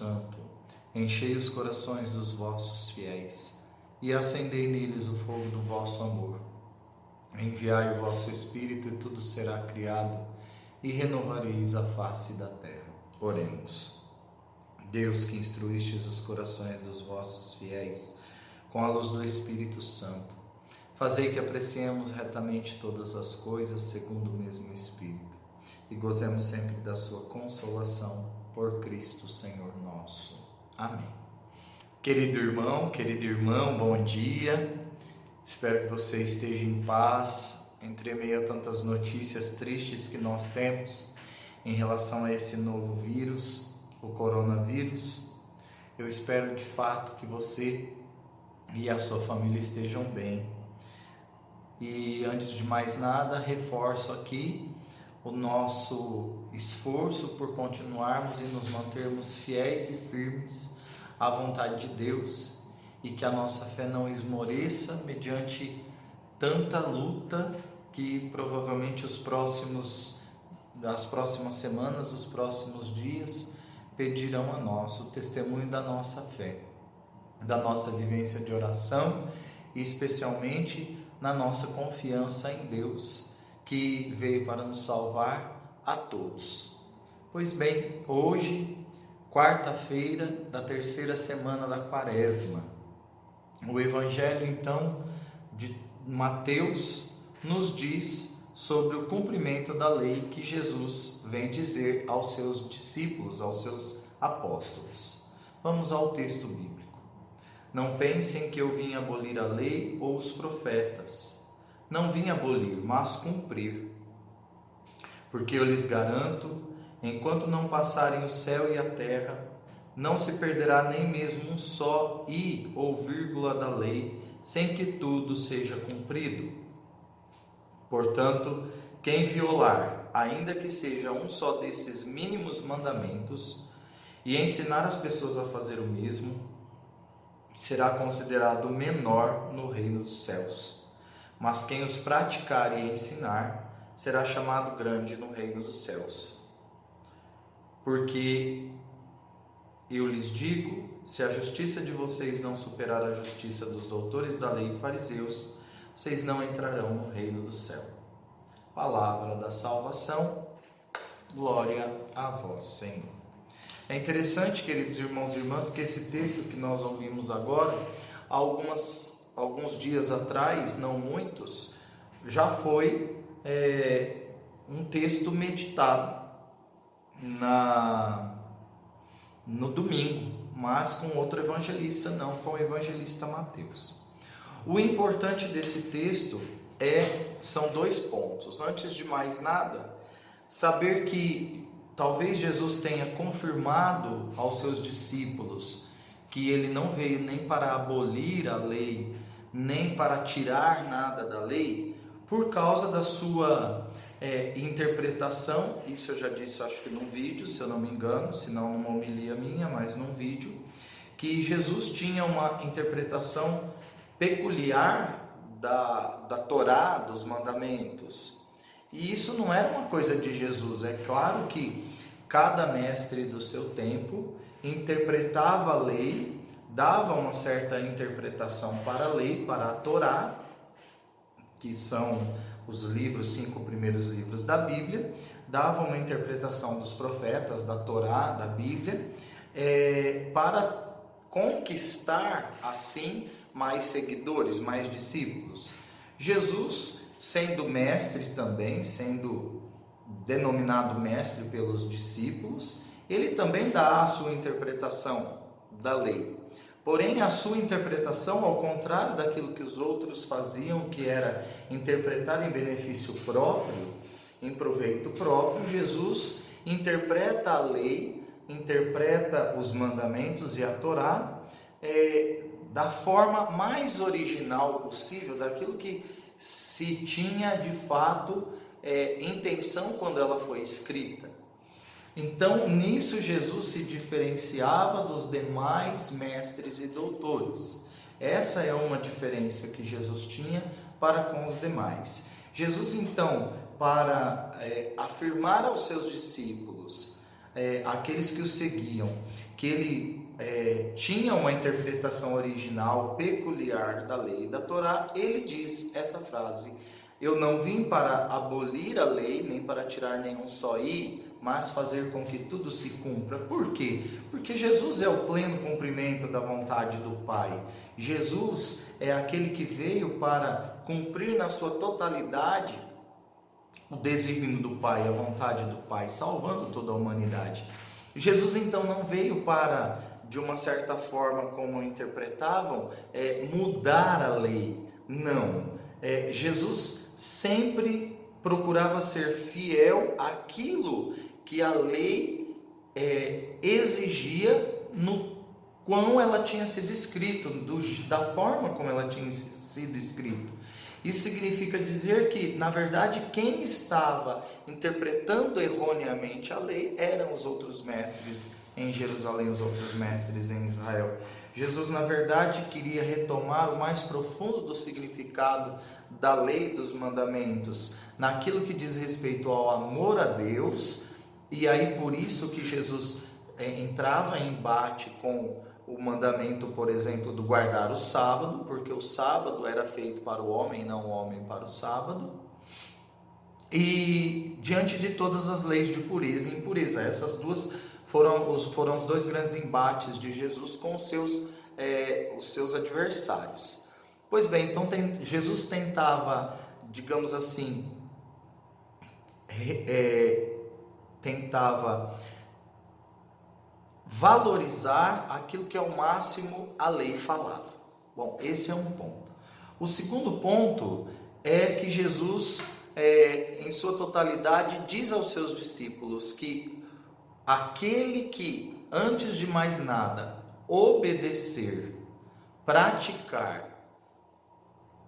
Santo, enchei os corações dos vossos fiéis e acendei neles o fogo do vosso amor. Enviai o vosso Espírito e tudo será criado e renovareis a face da terra. Oremos. Deus, que instruístes os corações dos vossos fiéis com a luz do Espírito Santo, fazei que apreciemos retamente todas as coisas segundo o mesmo Espírito e gozemos sempre da sua consolação por Cristo Senhor nosso. Amém. Querido irmão, querida irmã, bom dia. Espero que você esteja em paz entre meio a tantas notícias tristes que nós temos em relação a esse novo vírus, o coronavírus. Eu espero de fato que você e a sua família estejam bem. E antes de mais nada, reforço aqui o nosso esforço por continuarmos e nos mantermos fiéis e firmes à vontade de Deus e que a nossa fé não esmoreça mediante tanta luta que provavelmente as próximas semanas, os próximos dias pedirão a nós o testemunho da nossa fé, da nossa vivência de oração e especialmente na nossa confiança em Deus, que veio para nos salvar a todos. Pois bem, hoje, quarta-feira da terceira semana da Quaresma, o Evangelho então de Mateus nos diz sobre o cumprimento da lei que Jesus vem dizer aos seus discípulos, aos seus apóstolos. Vamos ao texto bíblico. Não pensem que eu vim abolir a lei ou os profetas. Não vim abolir, mas cumprir. Porque eu lhes garanto, enquanto não passarem o céu e a terra, não se perderá nem mesmo um só i ou vírgula da lei, sem que tudo seja cumprido. Portanto, quem violar, ainda que seja um só desses mínimos mandamentos, e ensinar as pessoas a fazer o mesmo, será considerado menor no reino dos céus. Mas quem os praticar e ensinar, será chamado grande no reino dos céus. Porque eu lhes digo, se a justiça de vocês não superar a justiça dos doutores da lei e fariseus, vocês não entrarão no reino do céu. Palavra da salvação, glória a vós, Senhor. É interessante, queridos irmãos e irmãs, que esse texto que nós ouvimos agora, alguns dias atrás, não muitos, já foi um texto meditado no domingo, mas com outro evangelista, não com o evangelista Mateus. O importante desse texto são dois pontos. Antes de mais nada, saber que talvez Jesus tenha confirmado aos seus discípulos que ele não veio nem para abolir a lei, nem para tirar nada da lei, por causa da sua interpretação. Isso eu já disse, acho que num vídeo, se eu não me engano, se não numa homilia minha, mas num vídeo, que Jesus tinha uma interpretação peculiar da Torá, dos mandamentos. E isso não era uma coisa de Jesus. É claro que cada mestre do seu tempo interpretava a lei, dava uma certa interpretação para a lei, para a Torá, que são os 5 primeiros livros da Bíblia, dava uma interpretação dos profetas, da Torá, da Bíblia, para conquistar assim mais seguidores, mais discípulos. Jesus, sendo mestre também, sendo denominado mestre pelos discípulos, ele também dá a sua interpretação da lei. Porém, a sua interpretação, ao contrário daquilo que os outros faziam, que era interpretar em benefício próprio, em proveito próprio, Jesus interpreta a lei, interpreta os mandamentos e a Torá da forma mais original possível, daquilo que se tinha de fato intenção quando ela foi escrita. Então, nisso Jesus se diferenciava dos demais mestres e doutores. Essa é uma diferença que Jesus tinha para com os demais. Jesus, então, para afirmar aos seus discípulos aqueles que o seguiam, que ele tinha uma interpretação original peculiar da lei e da Torá, ele diz essa frase: eu não vim para abolir a lei, nem para tirar nenhum só i, mas fazer com que tudo se cumpra. Por quê? Porque Jesus é o pleno cumprimento da vontade do Pai. Jesus é aquele que veio para cumprir na sua totalidade o desígnio do Pai, a vontade do Pai, salvando toda a humanidade. Jesus então não veio para, de uma certa forma, como interpretavam, mudar a lei. Não. Jesus sempre procurava ser fiel àquilo que a lei exigia, no quão ela tinha sido escrita, da forma como ela tinha sido escrita. Isso significa dizer que, na verdade, quem estava interpretando erroneamente a lei eram os outros mestres em Jerusalém, os outros mestres em Israel. Jesus, na verdade, queria retomar o mais profundo do significado da lei e dos mandamentos, naquilo que diz respeito ao amor a Deus, e aí por isso que Jesus entrava em embate com o mandamento, por exemplo, do guardar o sábado, porque o sábado era feito para o homem, não o homem para o sábado. E diante de todas as leis de pureza e impureza, essas duas foram os dois grandes embates de Jesus com os seus adversários. Pois bem, então Jesus tentava, digamos assim, tentava valorizar aquilo que é o máximo a lei falava. Bom, esse é um ponto. O segundo ponto é que Jesus, em sua totalidade, diz aos seus discípulos que aquele que, antes de mais nada, obedecer, praticar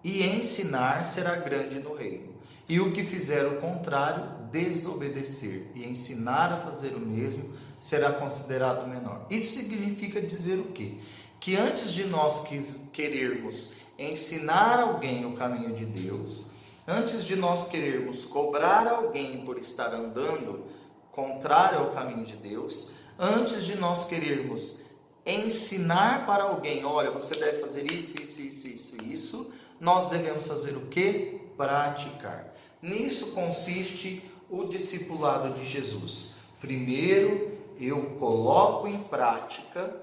e ensinar será grande no reino. E o que fizer o contrário, desobedecer e ensinar a fazer o mesmo, será considerado menor. Isso significa dizer o quê? Que antes de nós querermos ensinar alguém o caminho de Deus, antes de nós querermos cobrar alguém por estar andando contrário ao caminho de Deus, antes de nós querermos ensinar para alguém, olha, você deve fazer isso, nós devemos fazer o quê? Praticar. Nisso consiste o discipulado de Jesus. Primeiro, eu coloco em prática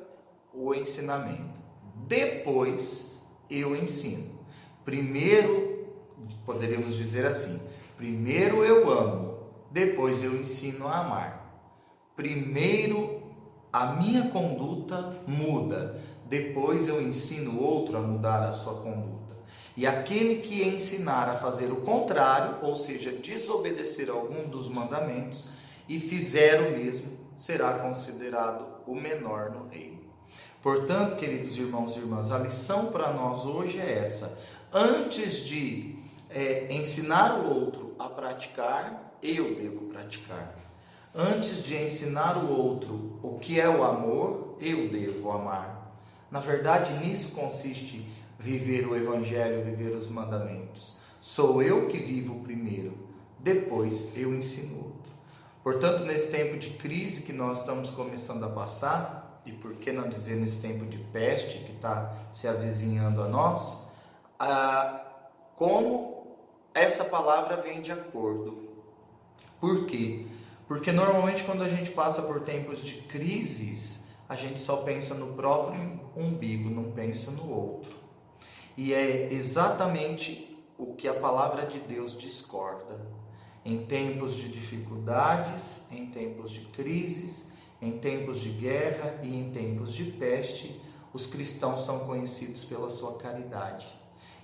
o ensinamento. Depois, eu ensino. Primeiro, poderíamos dizer assim, primeiro eu amo, depois eu ensino a amar. Primeiro, a minha conduta muda, depois eu ensino o outro a mudar a sua conduta. E aquele que ensinar a fazer o contrário, ou seja, desobedecer algum dos mandamentos, e fizer o mesmo, será considerado o menor no reino. Portanto, queridos irmãos e irmãs, a lição para nós hoje é essa. Antes de ensinar o outro a praticar, eu devo praticar. Antes de ensinar o outro o que é o amor, eu devo amar. Na verdade, nisso consiste viver o Evangelho, viver os mandamentos. Sou eu que vivo primeiro, depois eu ensino o outro. Portanto, nesse tempo de crise que nós estamos começando a passar, e por que não dizer nesse tempo de peste que está se avizinhando a nós, como essa palavra vem de acordo. Por quê? Porque normalmente quando a gente passa por tempos de crises, a gente só pensa no próprio umbigo, não pensa no outro. E é exatamente o que a palavra de Deus discorda. Em tempos de dificuldades, em tempos de crises, em tempos de guerra e em tempos de peste, os cristãos são conhecidos pela sua caridade.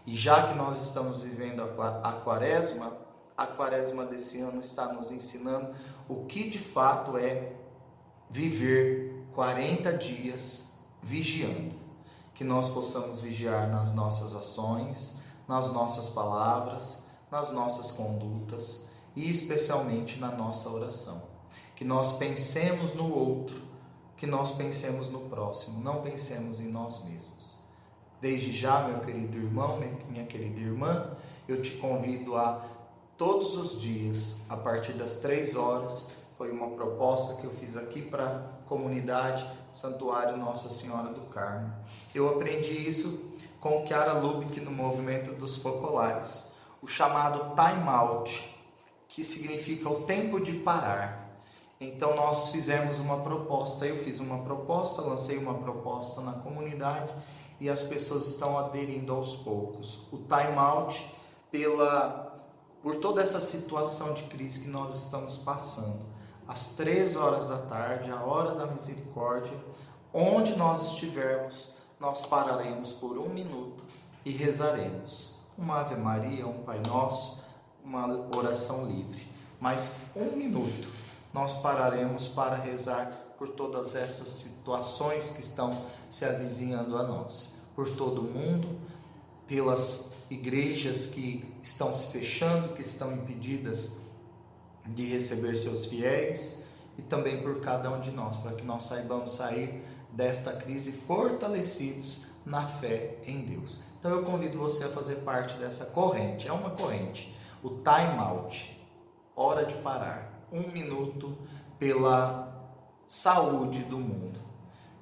E já que nós estamos vivendo a quaresma desse ano está nos ensinando o que de fato é viver 40 dias vigiando. Que nós possamos vigiar nas nossas ações, nas nossas palavras, nas nossas condutas e especialmente na nossa oração. Que nós pensemos no outro, que nós pensemos no próximo, não pensemos em nós mesmos. Desde já, meu querido irmão, minha querida irmã, eu te convido a todos os dias, a partir das 3 horas, Foi uma proposta que eu fiz aqui para a comunidade Santuário Nossa Senhora do Carmo. Eu aprendi isso com Chiara Lubick no movimento dos focolares, o chamado time out, que significa o tempo de parar. Então nós fizemos uma proposta, eu fiz uma proposta, lancei uma proposta na comunidade e as pessoas estão aderindo aos poucos. O time out por toda essa situação de crise que nós estamos passando. Às 3 horas da tarde, a hora da misericórdia, onde nós estivermos, nós pararemos por 1 minuto e rezaremos uma Ave Maria, um Pai Nosso, uma oração livre. Mas 1 minuto nós pararemos para rezar por todas essas situações que estão se avizinhando a nós, por todo o mundo, pelas igrejas que estão se fechando, que estão impedidas de receber seus fiéis, e também por cada um de nós, para que nós saibamos sair desta crise fortalecidos na fé em Deus. Então eu convido você a fazer parte dessa corrente, é uma corrente, o time out, hora de parar, 1 minuto pela saúde do mundo.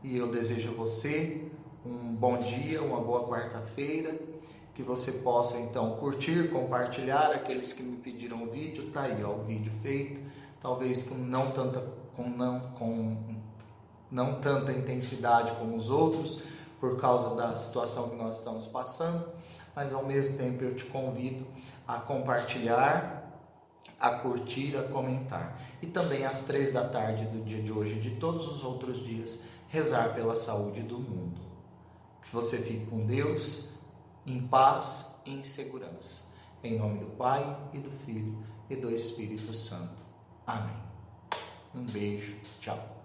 E eu desejo a você um bom dia, uma boa quarta-feira, que você possa então curtir, compartilhar. Aqueles que me pediram o vídeo, tá aí, ó, o vídeo feito, talvez com não tanta intensidade como os outros, por causa da situação que nós estamos passando, mas ao mesmo tempo eu te convido a compartilhar, a curtir, a comentar. E também às 3 da tarde do dia de hoje e de todos os outros dias, rezar pela saúde do mundo. Que você fique com Deus, em paz e em segurança. Em nome do Pai, e do Filho, e do Espírito Santo. Amém. Um beijo. Tchau.